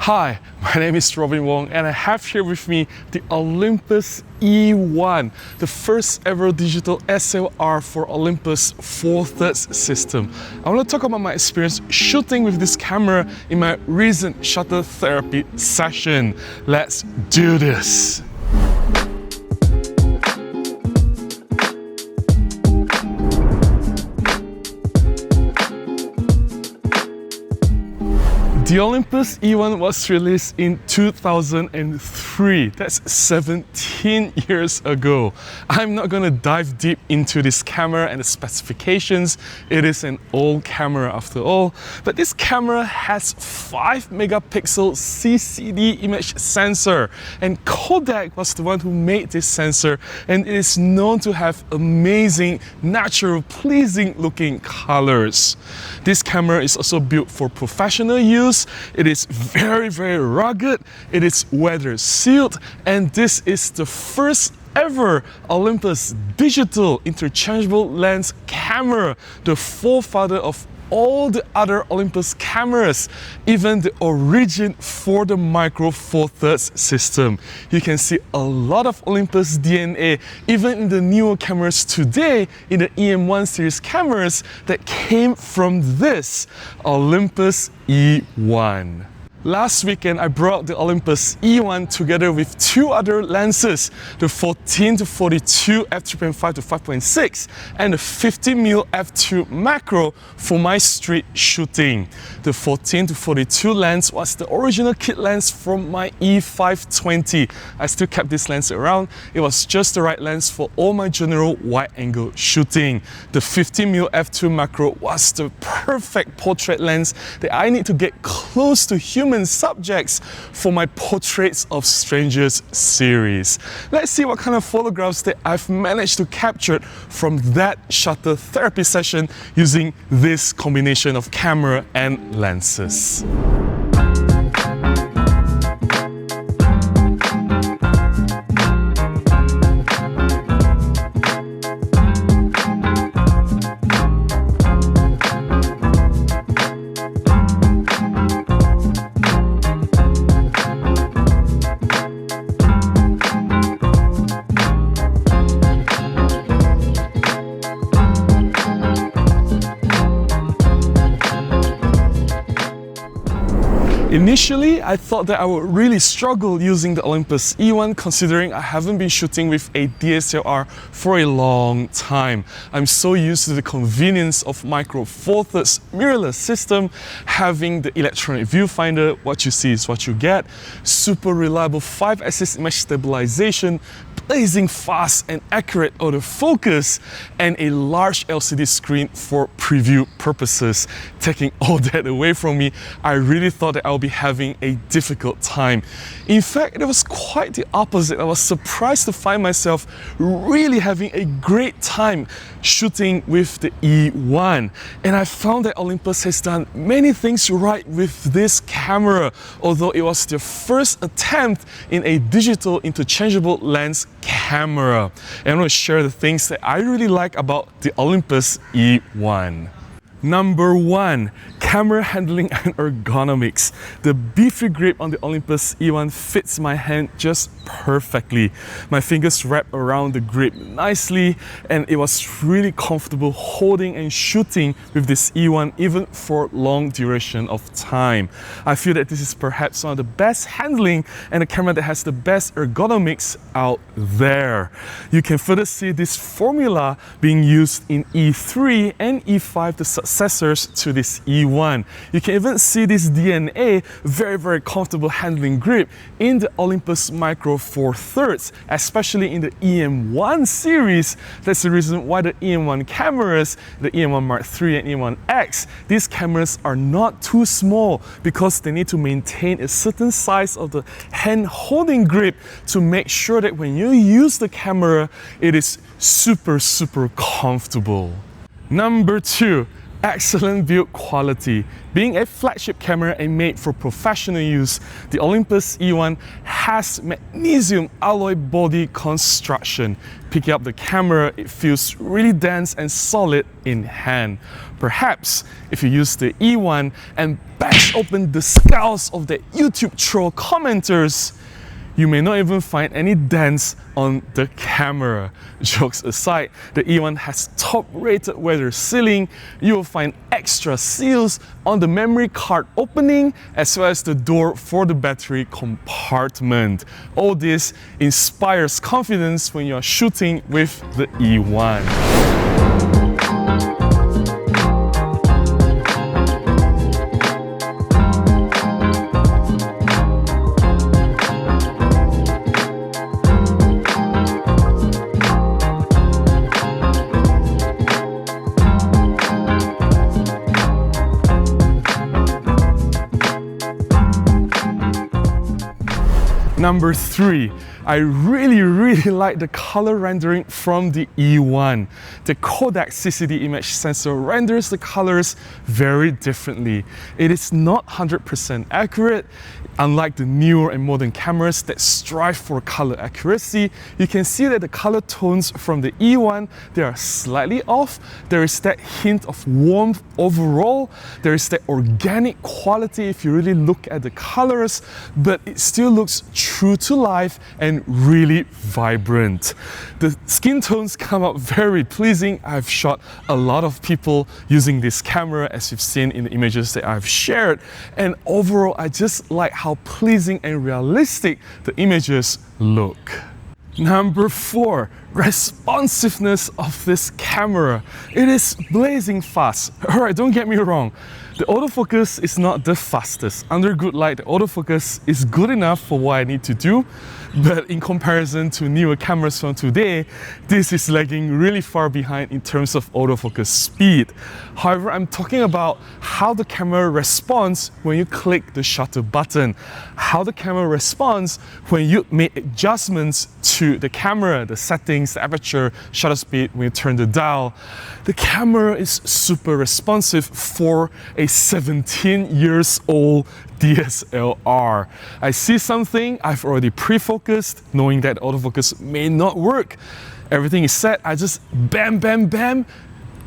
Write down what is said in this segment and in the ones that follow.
Hi, my name is Robin Wong and I have here with me the Olympus E-1, the first ever digital SLR for Olympus 4/3 system. I want to talk about my experience shooting with this camera in my recent shutter therapy session. Let's do this! The Olympus E-1 was released in 2003. That's 17 years ago. I'm not going to dive deep into this camera and the specifications. It is an old camera after all. But this camera has 5 megapixel CCD image sensor. And Kodak was the one who made this sensor. And it is known to have amazing, natural, pleasing looking colors. This camera is also built for professional use. It is very rugged, it is weather sealed, and this is the first ever Olympus digital interchangeable lens camera, the forefather of all the other Olympus cameras, even the origin for the Micro Four Thirds system. You can see a lot of Olympus DNA even in the newer cameras today, in the E-1 series cameras that came from this Olympus E-1. Last weekend, I brought the Olympus E-1 together with 2 other lenses, the 14-42 f3.5 to 5.6 and the 50mm f2 macro for my street shooting. The 14-42 lens was the original kit lens from my E520. I still kept this lens around. It was just the right lens for all my general wide-angle shooting. The 50mm f2 macro was the perfect portrait lens that I need to get close to human subjects for my Portraits of Strangers series. Let's see what kind of photographs that I've managed to capture from that shutter therapy session using this combination of camera and lenses. Initially, I thought that I would really struggle using the Olympus E-1 considering I haven't been shooting with a DSLR for a long time. I'm so used to the convenience of Micro Four Thirds mirrorless system, having the electronic viewfinder, what you see is what you get, super reliable 5-axis image stabilization, blazing fast and accurate autofocus, and a large LCD screen for preview purposes. Taking all that away from me, I really thought that I would be having a difficult time. In fact, it was quite the opposite. I was surprised to find myself really having a great time shooting with the E-1. And I found that Olympus has done many things right with this camera, although it was their first attempt in a digital interchangeable lens camera. And I'm going to share the things that I really like about the Olympus E-1. Number 1, camera handling and ergonomics. The beefy grip on the Olympus E-1 fits my hand just perfectly. My fingers wrap around the grip nicely, and it was really comfortable holding and shooting with this E-1 even for long duration of time. I feel that this is perhaps one of the best handling and a camera that has the best ergonomics out there. You can further see this formula being used in E3 and E5, the successors to this E-1. You can even see this DNA, very comfortable handling grip in the Olympus Micro Four Thirds, especially in the E-1 series. That's the reason why the E-1 cameras, the E-1 Mark III and E-1X, these cameras are not too small because they need to maintain a certain size of the hand holding grip to make sure that when you use the camera, it is super comfortable. Number 2, Excellent build quality. Being a flagship camera and made for professional use, the Olympus E-1 has magnesium alloy body construction. Picking up the camera, it feels really dense and solid in hand. Perhaps if you use the E-1 and bash open the skulls of the YouTube troll commenters, you may not even find any dents on the camera. Jokes aside, the E-1 has top-rated weather sealing. You will find extra seals on the memory card opening as well as the door for the battery compartment. All this inspires confidence when you are shooting with the E-1. Number 3, I really like the color rendering from the E-1. The Kodak CCD image sensor renders the colors very differently. It is not 100% accurate. Unlike the newer and modern cameras that strive for color accuracy, you can see that the color tones from the E-1, they are slightly off. There is that hint of warmth overall. There is that organic quality if you really look at the colors, but it still looks true to life and really vibrant. The skin tones come out very pleasing. I've shot a lot of people using this camera, as you've seen in the images that I've shared, and overall I just like how pleasing and realistic the images look. Number 4, responsiveness of this camera. It is blazing fast. Alright, don't get me wrong. The autofocus is not the fastest. Under good light, the autofocus is good enough for what I need to do. But in comparison to newer cameras from today, this is lagging really far behind in terms of autofocus speed. However, I'm talking about how the camera responds when you click the shutter button, how the camera responds when you make adjustments to the camera, the settings, the aperture, shutter speed, when you turn the dial. The camera is super responsive for a 17-year-old DSLR. I see something, I've already pre-focused, knowing that autofocus may not work. Everything is set, I just bam, bam, bam.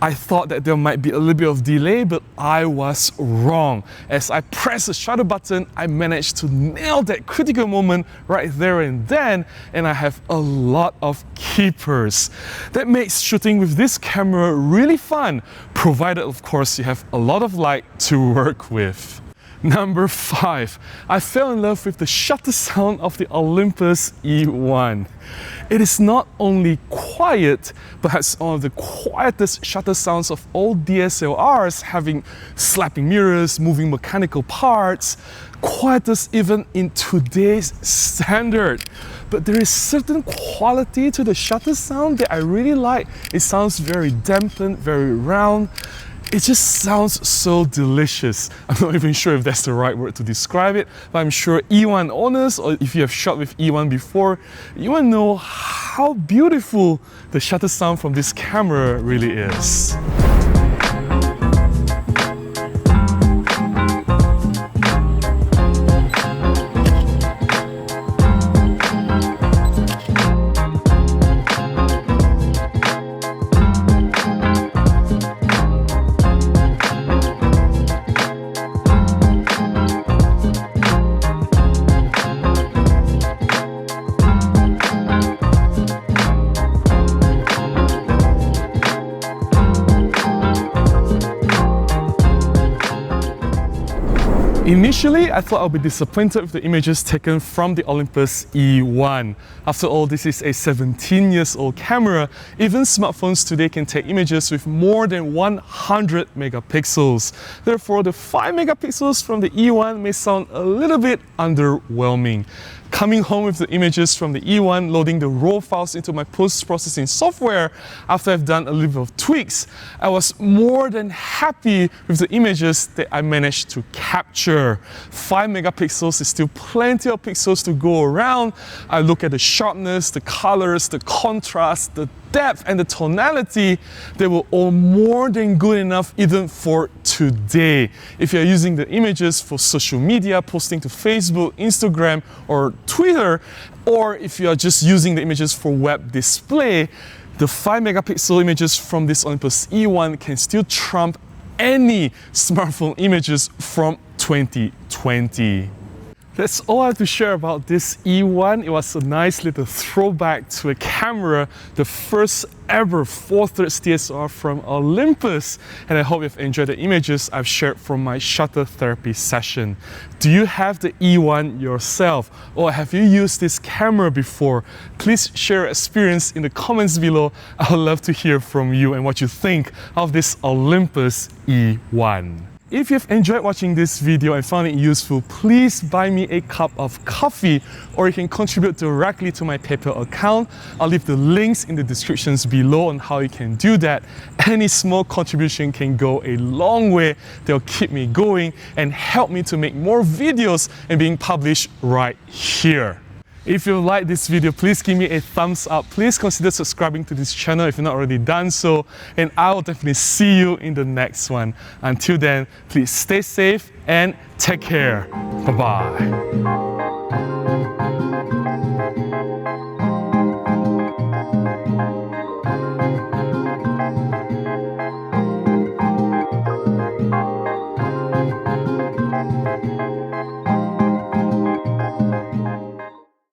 I thought that there might be a little bit of delay, but I was wrong. As I pressed the shutter button, I managed to nail that critical moment right there and then, and I have a lot of keepers. That makes shooting with this camera really fun, provided of course you have a lot of light to work with. Number 5, I fell in love with the shutter sound of the Olympus E-1. It is not only quiet, but has one of the quietest shutter sounds of all DSLRs, having slapping mirrors, moving mechanical parts, quietest even in today's standard. But there is certain quality to the shutter sound that I really like. It sounds very dampened, very round. It just sounds so delicious. I'm not even sure if that's the right word to describe it, but I'm sure E-1 owners, or if you have shot with E-1 before, you will know how beautiful the shutter sound from this camera really is. Initially, I thought I'd be disappointed with the images taken from the Olympus E-1. After all, this is a 17-year-old camera. Even smartphones today can take images with more than 100 megapixels. Therefore, the 5 megapixels from the E-1 may sound a little bit underwhelming. Coming home with the images from the E-1, loading the raw files into my post-processing software after I've done a little bit of tweaks, I was more than happy with the images that I managed to capture. sure. 5 megapixels is still plenty of pixels to go around. I look at the sharpness, the colors, the contrast, the depth, and the tonality. They were all more than good enough even for today. If you're using the images for social media, posting to Facebook, Instagram, or Twitter, or if you are just using the images for web display, the 5 megapixel images from this Olympus E-1 can still trump any smartphone images from 2020. That's all I have to share about this E-1. It was a nice little throwback to a camera, the first ever 4/3 DSLR from Olympus. And I hope you've enjoyed the images I've shared from my shutter therapy session. Do you have the E-1 yourself? Or have you used this camera before? Please share your experience in the comments below. I would love to hear from you and what you think of this Olympus E-1. If you've enjoyed watching this video and found it useful, please buy me a cup of coffee, or you can contribute directly to my PayPal account. I'll leave the links in the descriptions below on how you can do that. Any small contribution can go a long way. They'll keep me going and help me to make more videos and being published right here. If you like this video, please give me a thumbs up. Please consider subscribing to this channel if you've not already done so. And I will definitely see you in the next one. Until then, please stay safe and take care. Bye-bye.